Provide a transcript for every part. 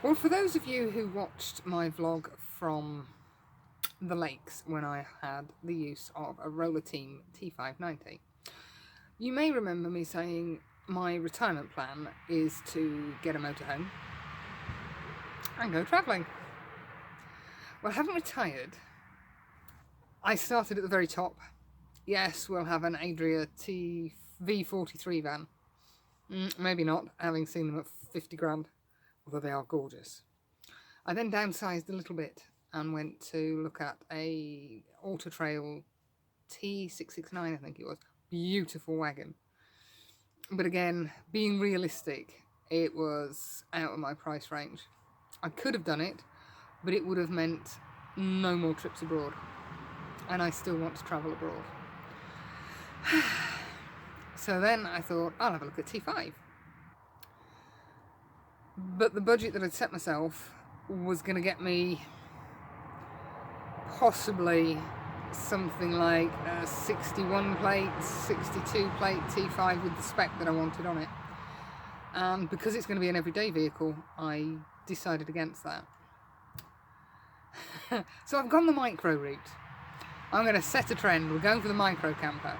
Well, for those of you who watched my vlog from the lakes when I had the use of a Roller Team T590, you may remember me saying my retirement plan is to get a motorhome and go travelling. Well, I haven't retired. I started at the very top. Yes, we'll have an Adria V43 van. Maybe not, having seen them at 50 grand, although they are gorgeous. I then downsized a little bit and went to look at a Auto Trail T669, I think it was. Beautiful wagon. But again, being realistic, it was out of my price range. I could have done it, but it would have meant no more trips abroad. And I still want to travel abroad. So then I thought, I'll have a look at T5. But the budget that I'd set myself was going to get me possibly something like a 61 plate, 62 plate T5 with the spec that I wanted on it. And because it's going to be an everyday vehicle, I decided against that. So I've gone the micro route. I'm going to set a trend. We're going for the micro camper.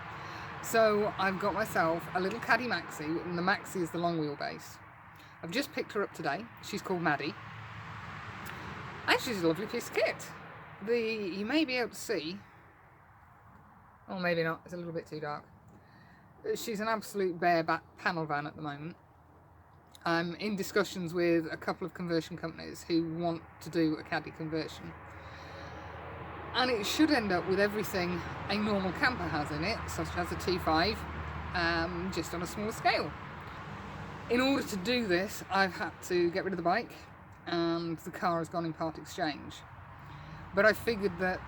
So I've got myself a little Caddy Maxi, and the Maxi is the long wheelbase. I've just picked her up today. She's called Maddie. And she's a lovely piece of kit. You may be able to see, or maybe not, it's a little bit too dark. She's an absolute bareback panel van at the moment. I'm in discussions with a couple of conversion companies who want to do a Caddie conversion. And it should end up with everything a normal camper has in it, such as a T5, just on a smaller scale. In order to do this, I've had to get rid of the bike, and the car has gone in part exchange. But I figured that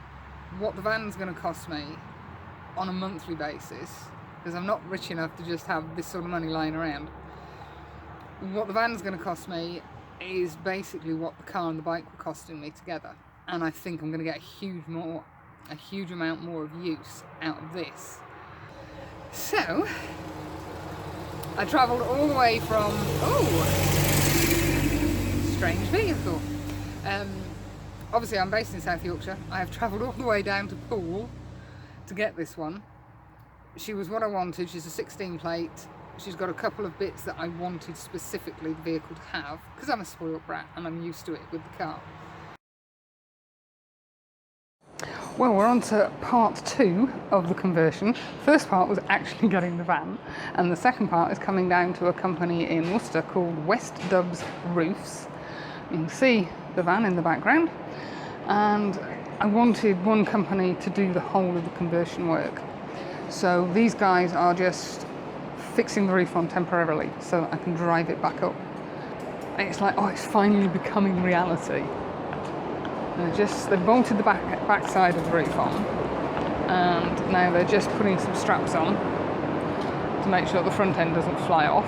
what the van's going to cost me on a monthly basis, because I'm not rich enough to just have this sort of money lying around, what the van's going to cost me is basically what the car and the bike were costing me together. And I think I'm going to get a huge amount more of use out of this. So I travelled all the way from, strange vehicle. Obviously I'm based in South Yorkshire. I have travelled all the way down to Poole to get this one. She was what I wanted. She's a 16 plate. She's got a couple of bits that I wanted specifically the vehicle to have, because I'm a spoiled brat and I'm used to it with the car. Well, we're on to part 2 of the conversion. First part was actually getting the van, and the second part is coming down to a company in Worcester called West Dubs Roofs. You can see the van in the background, and I wanted one company to do the whole of the conversion work. So these guys are just fixing the roof on temporarily so that I can drive it back up. And it's like, it's finally becoming reality. They've bolted the back side of the roof on, and now they're just putting some straps on to make sure the front end doesn't fly off.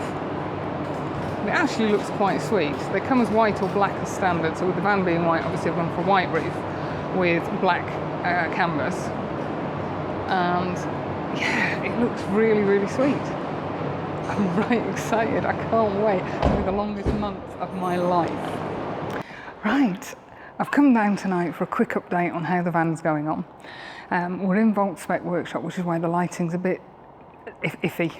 It actually looks quite sweet. They come as white or black as standard, so with the van being white, obviously I've gone for a white roof with black canvas, and yeah, it looks really, really sweet. I'm right excited. I can't wait. It's going to be the longest month of my life. Right. I've come down tonight for a quick update on how the van's going on. We're in Volkspec workshop, which is why the lighting's a bit iffy.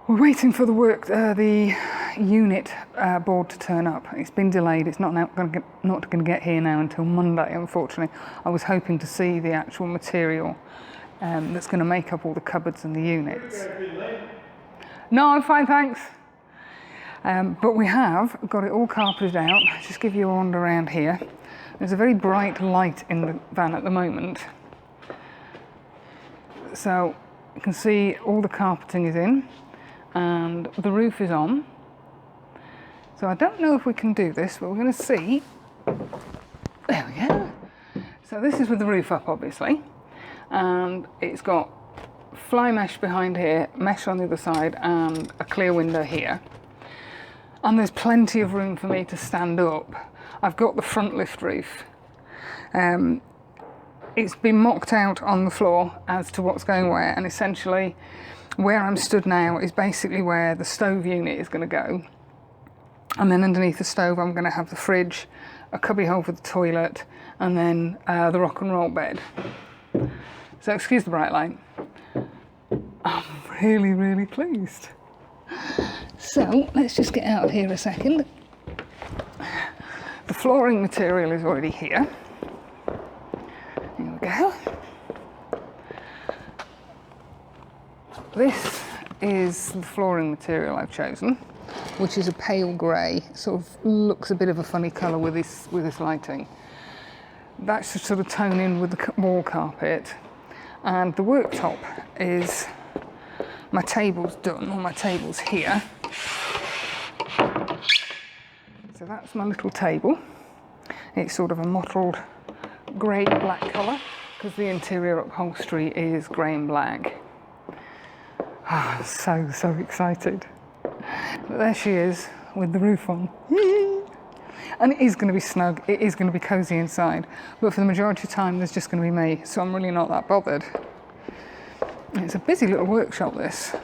We're waiting for the unit board to turn up. It's been delayed. It's not going to get here now until Monday, unfortunately. I was hoping to see the actual material that's going to make up all the cupboards and the units. No, I'm fine, thanks. But we have got it all carpeted out. Just give you a wander around here. There's a very bright light in the van at the moment. So you can see all the carpeting is in and the roof is on. So I don't know if we can do this, but we're going to see. There we go. So this is with the roof up, obviously. And it's got fly mesh behind here, mesh on the other side, and a clear window here. And there's plenty of room for me to stand up. I've got the front lift roof. It's been mocked out on the floor as to what's going where, and essentially where I'm stood now is basically where the stove unit is going to go. And then underneath the stove I'm going to have the fridge, a cubby hole for the toilet, and then the rock and roll bed. So excuse the bright light. I'm really, really pleased. So let's just get out of here a second. The flooring material is already here. Here we go. This is the flooring material I've chosen, which is a pale grey. Sort of looks a bit of a funny colour with this lighting. That's to sort of tone in with the wall carpet. And the worktop is, my table's done, or my table's here. So that's my little table. It's sort of a mottled grey black colour because the interior upholstery is grey and black. Ah, so excited. But there she is with the roof on. And it is going to be snug, it is going to be cosy inside, but for the majority of the time there's just going to be me, so I'm really not that bothered. It's a busy little workshop, this.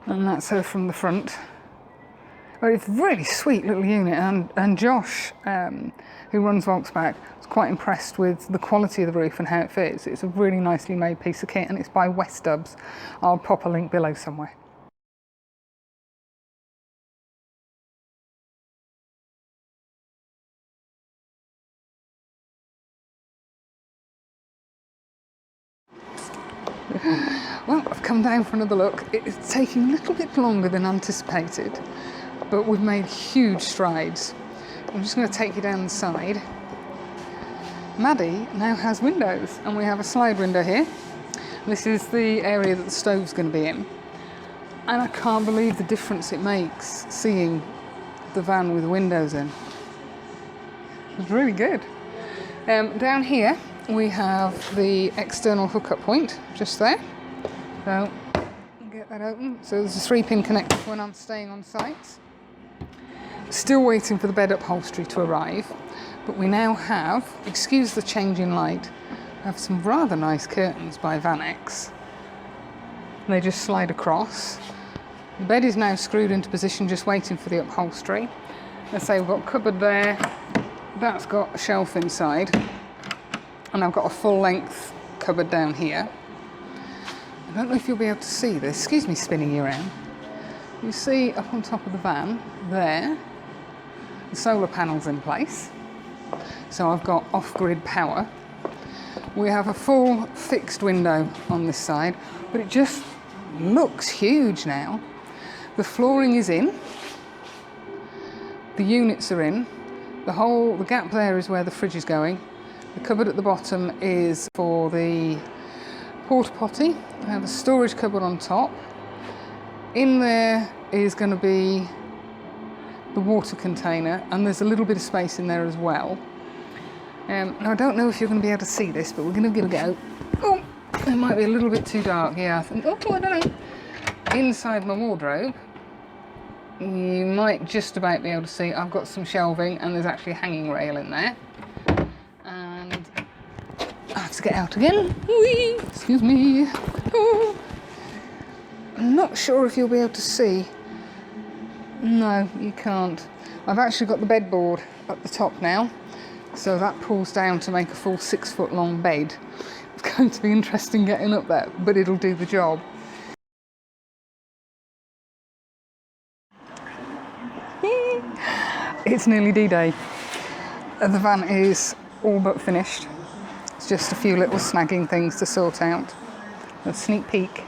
And that's her from the front. But it's a really sweet little unit, and Josh, who runs Volkspec, was quite impressed with the quality of the roof and how it fits. It's a really nicely made piece of kit, and it's by West Dubs. I'll pop a link below somewhere. Well, I've come down for another look. It's taking a little bit longer than anticipated, but we've made huge strides. I'm just going to take you down the side. Maddie now has windows, and we have a slide window here. This is the area that the stove's going to be in. And I can't believe the difference it makes seeing the van with the windows in. It's really good. Down here we have the external hookup point just there. So get that open. So there's a 3-pin connector when I'm staying on site. Still waiting for the bed upholstery to arrive, but we now have, excuse the change in light, we have some rather nice curtains by Vanex. They just slide across. The bed is now screwed into position, just waiting for the upholstery. Let's say we've got a cupboard there, that's got a shelf inside, and I've got a full length cupboard down here. I don't know if you'll be able to see this, excuse me spinning you around. You see up on top of the van there, the solar panels in place. So I've got off-grid power. We have a full fixed window on this side, but it just looks huge now. The flooring is in, the units are in, the gap there is where the fridge is going. The cupboard at the bottom is for the porta potty. I have a storage cupboard on top. In there is going to be the water container, and there's a little bit of space in there as well. Now I don't know if you're going to be able to see this, but we're going to give it a go. Oh, it might be a little bit too dark. Yeah, I think. Oh, I don't know. Inside my wardrobe, you might just about be able to see. I've got some shelving, and there's actually a hanging rail in there. And I have to get out again. Whee! Excuse me. Oh. I'm not sure if you'll be able to see. No, you can't. I've actually got the bedboard at the top now, so that pulls down to make a full 6-foot long bed. It's going to be interesting getting up there, but it'll do the job. It's nearly D-Day. The van is all but finished. It's just a few little snagging things to sort out. A sneak peek.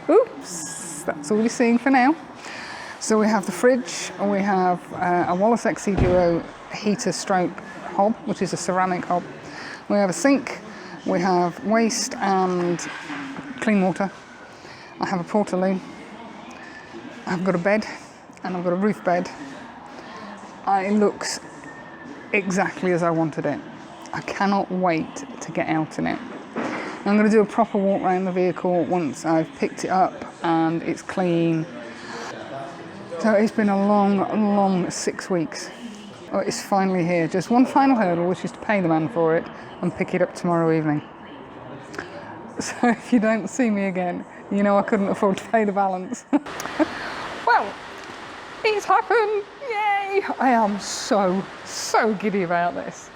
Oops, that's all you're seeing for now. So we have the fridge, and we have a Wallace XC Duo heater stroke hob, which is a ceramic hob. We have a sink, we have waste and clean water. I have a portaloon. I've got a bed, and I've got a roof bed. It looks exactly as I wanted it. I cannot wait to get out in it. I'm going to do a proper walk around the vehicle once I've picked it up and it's clean. So it's been a long 6 weeks. Oh, it's finally here. Just one final hurdle, which is to pay the man for it and pick it up tomorrow evening. So if you don't see me again, you know I couldn't afford to pay the balance. Well, It's happened! Yay! I am so giddy about this.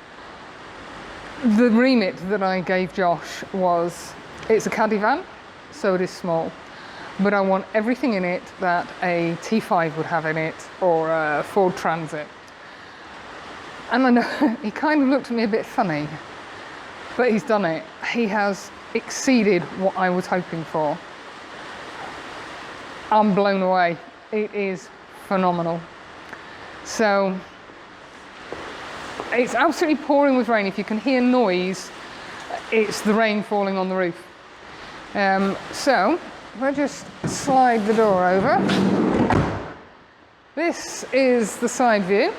The remit that I gave Josh was, it's a caddy van, so it is small, but I want everything in it that a T5 would have in it, or a Ford Transit. And I know he kind of looked at me a bit funny, but he's done it. He has exceeded what I was hoping for. I'm blown away. It is phenomenal. So it's absolutely pouring with rain. If you can hear noise, it's the rain falling on the roof. So we'll just slide the door over. This is the side view.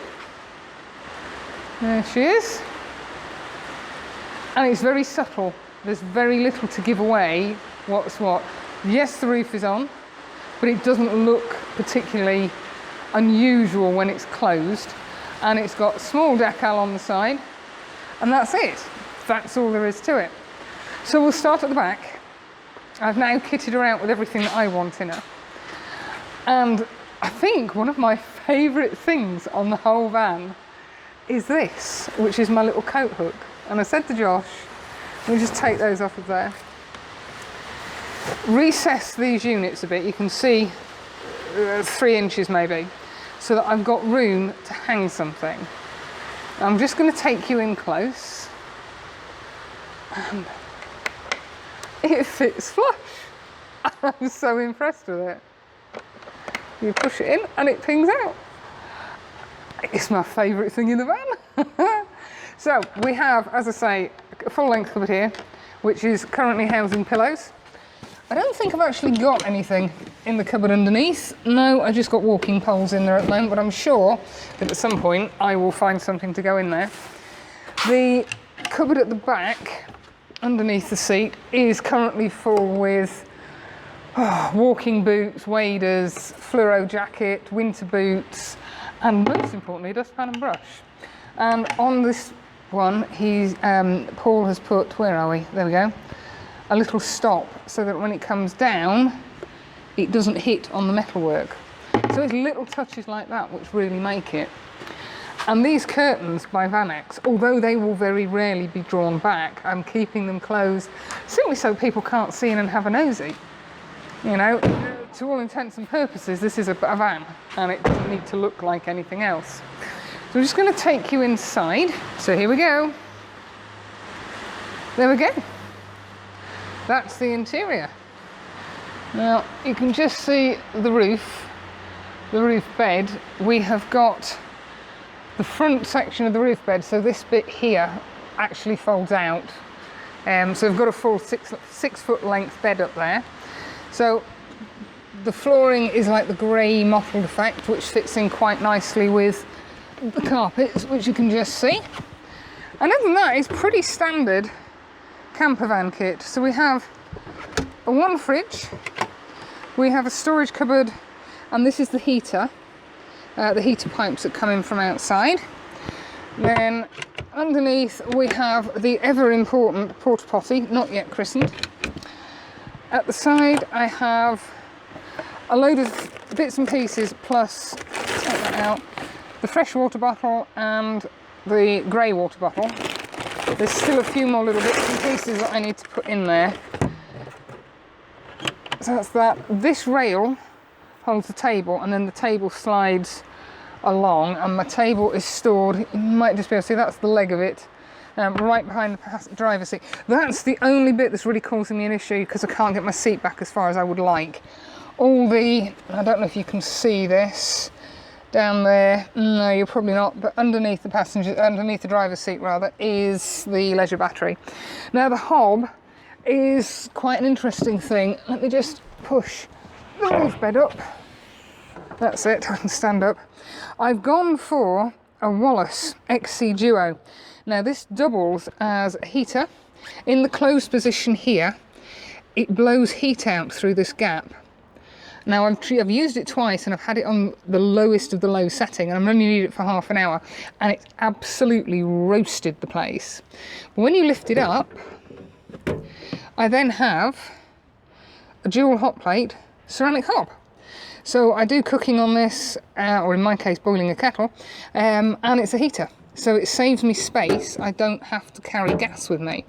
There she is. And it's very subtle. There's very little to give away what's what. Yes, the roof is on, but it doesn't look particularly unusual when it's closed. And it's got small decal on the side, and that's it. That's all there is to it. So we'll start at the back. I've now kitted her out with everything that I want in her. And I think one of my favourite things on the whole van is this, which is my little coat hook. And I said to Josh, let me just take those off of there. Recess these units a bit, you can see 3 inches maybe, so that I've got room to hang something. I'm just going to take you in close, and it fits flush. I'm so impressed with it. You push it in and it pings out. It's my favourite thing in the van. So we have, as I say, a full length cupboard here, which is currently housing pillows. I don't think I've actually got anything in the cupboard underneath. No, I just got walking poles in there at the moment, but I'm sure that at some point I will find something to go in there. The cupboard at the back, underneath the seat, is currently full with walking boots, waders, fluoro jacket, winter boots, and most importantly, a dustpan and brush. And on this one, Poole has put, where are we? There we go. A little stop, so that when it comes down, it doesn't hit on the metalwork. So it's little touches like that which really make it. And these curtains by Vanex, although they will very rarely be drawn back, I'm keeping them closed simply so people can't see in and have a nosy. You know, to all intents and purposes, this is a van, and it doesn't need to look like anything else. So I'm just going to take you inside. So here we go. There we go. That's the interior. Now you can just see the roof bed. We have got the front section of the roof bed, so this bit here actually folds out. So we've got a full 6 foot length bed up there. So the flooring is like the grey mottled effect, which fits in quite nicely with the carpets, which you can just see. And other than that, it's pretty standard campervan kit. So we have one fridge, we have a storage cupboard, and this is the heater pipes that come in from outside. Then underneath we have the ever important porta potty, not yet christened. At the side I have a load of bits and pieces, plus, take that out, the fresh water bottle and the grey water bottle. There's still a few more little bits and pieces that I need to put in there. So that's that. This rail holds the table, and then the table slides along, and my table is stored, you might just be able to see, that's the leg of it, right behind the driver's seat. That's the only bit that's really causing me an issue, because I can't get my seat back as far as I would like. I don't know if you can see this, down there, no you're probably not, but underneath the driver's seat rather, is the leisure battery. Now the hob is quite an interesting thing. Let me just push the roof bed up. That's it, I can stand up. I've gone for a Wallace XC Duo. Now this doubles as a heater. In the closed position here, it blows heat out through this gap. Now I've used it twice, and I've had it on the lowest of the low setting, and I've only needed it for half an hour, and it's absolutely roasted the place. But when you lift it up, I then have a dual hot plate ceramic hob. So I do cooking on this, or in my case boiling a kettle, and it's a heater. So it saves me space. I don't have to carry gas with me.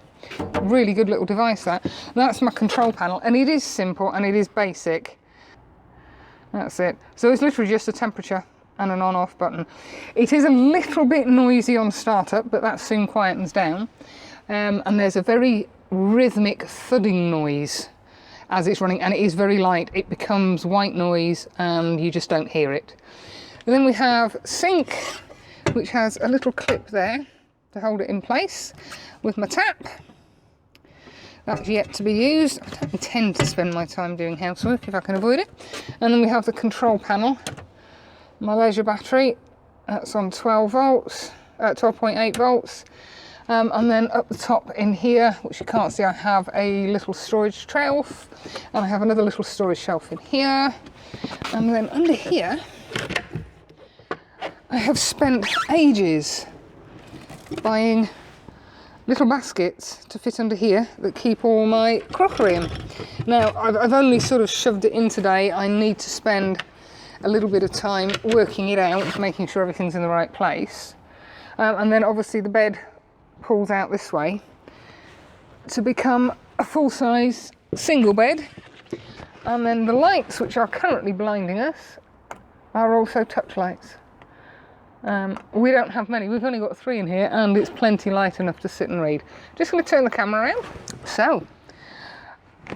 Really good little device that. That's my control panel, and it is simple and it is basic. That's it. So it's literally just a temperature and an on-off button. It is a little bit noisy on startup, but that soon quietens down. And there's a very rhythmic thudding noise as it's running, and it is very light. It becomes white noise and you just don't hear it. And then we have sink, which has a little clip there to hold it in place with my tap. That's yet to be used. I don't intend to spend my time doing housework if I can avoid it. And then we have the control panel. My Leisure battery, that's on 12 volts, 12.8 volts. And then up the top in here, which you can't see, I have a little storage shelf. And I have another little storage shelf in here. And then under here, I have spent ages buying little baskets to fit under here that keep all my crockery in. Now, I've only sort of shoved it in today. I need to spend a little bit of time working it out, making sure everything's in the right place. And then obviously the bed pulls out this way to become a full-size single bed. And then the lights, which are currently blinding us, are also touch lights. We don't have many, we've only got 3 in here, and it's plenty light enough to sit and read. Just going to turn the camera around. So,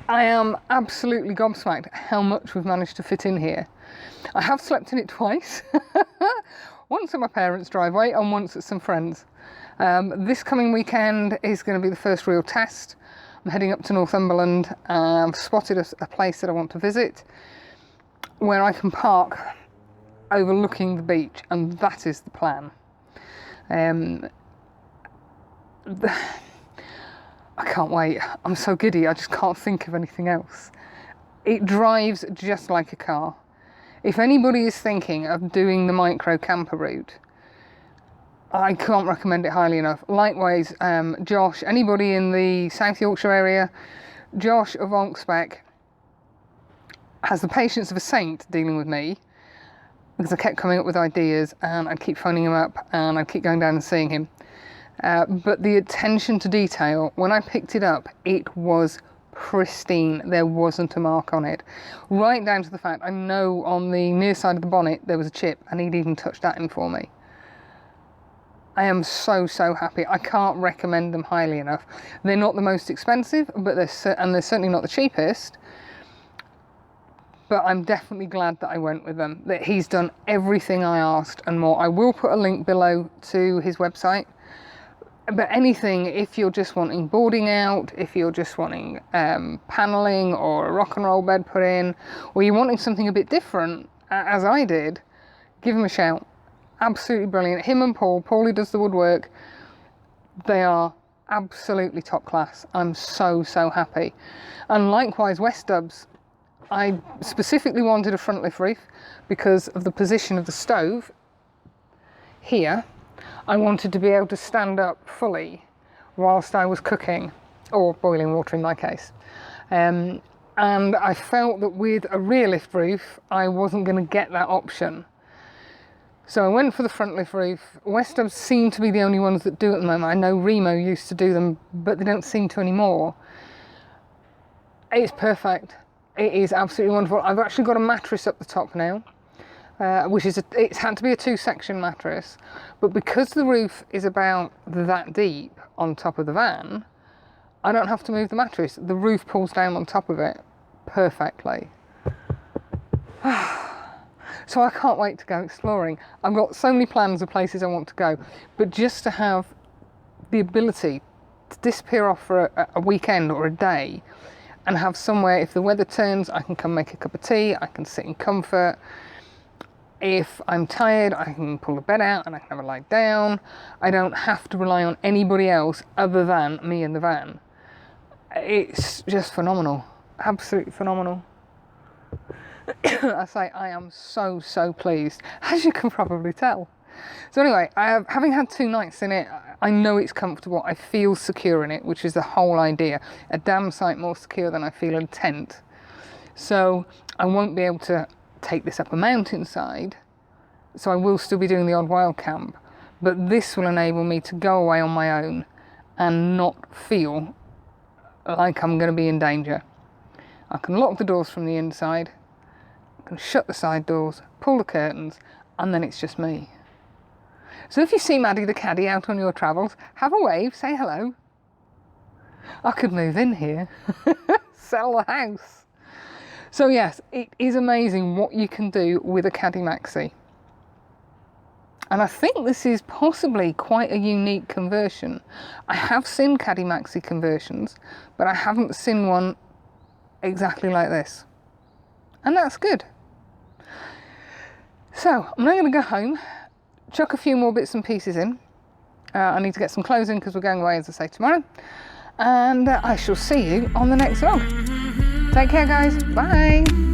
I am absolutely gobsmacked how much we've managed to fit in here. I have slept in it twice. Once at my parents' driveway and once at some friends. This coming weekend is going to be the first real test. I'm heading up to Northumberland. I've spotted a place that I want to visit where I can park overlooking the beach, and that is the plan. I can't wait. I'm so giddy, I just can't think of anything else. It drives just like a car. If anybody is thinking of doing the micro camper route, I can't recommend it highly enough. Likewise, Josh, anybody in the South Yorkshire area, Josh of Volkspec has the patience of a saint dealing with me, because I kept coming up with ideas and I'd keep phoning him up and I'd keep going down and seeing him. But the attention to detail, when I picked it up, it was pristine. There wasn't a mark on it. Right down to the fact I know on the near side of the bonnet there was a chip, and he'd even touched that in for me. I am so happy. I can't recommend them highly enough. They're not the most expensive, but they're certainly not the cheapest. But I'm definitely glad that I went with them, that he's done everything I asked and more. I will put a link below to his website. But anything, if you're just wanting boarding out, if you're just wanting panelling or a rock and roll bed put in, or you're wanting something a bit different, as I did, give him a shout. Absolutely brilliant. Him and Poole, who does the woodwork, they are absolutely top class. I'm so happy. And likewise, West Dubs. I specifically wanted a front lift roof because of the position of the stove here. I wanted to be able to stand up fully whilst I was cooking, or boiling water in my case. And I felt that with a rear lift roof, I wasn't going to get that option. So I went for the front lift roof. West Dubs seem to be the only ones that do it at the moment. I know Remo used to do them, but they don't seem to anymore. It's perfect. It is absolutely wonderful. I've actually got a mattress up the top now, which is it's had to be a 2-section mattress, but because the roof is about that deep on top of the van, I don't have to move the mattress. The roof pulls down on top of it perfectly. So I can't wait to go exploring. I've got so many plans of places I want to go, but just to have the ability to disappear off for a weekend or a day and have somewhere, if the weather turns, I can come make a cup of tea, I can sit in comfort. If I'm tired, I can pull the bed out and I can have a lie down. I don't have to rely on anybody else other than me and the van. It's just phenomenal, absolutely phenomenal. I say I am so pleased, as you can probably tell. So anyway, having had 2 nights in it, I know it's comfortable. I feel secure in it, which is the whole idea. A damn sight more secure than I feel in a tent. So I won't be able to take this up a mountainside, so I will still be doing the odd wild camp, but this will enable me to go away on my own and not feel like I'm going to be in danger. I can lock the doors from the inside, I can shut the side doors, pull the curtains, and then it's just me. So if you see Maddie the Caddie out on your travels, have a wave, say hello. I could move in here, sell the house. So yes, it is amazing what you can do with a Cadddy Maxi. And I think this is possibly quite a unique conversion. I have seen Cadddy Maxi conversions, but I haven't seen one exactly like this. And that's good. So I'm now going to go home, chuck a few more bits and pieces in. I need to get some clothes in because we're going away, as I say, tomorrow. And I shall see you on the next vlog. Take care, guys. Bye.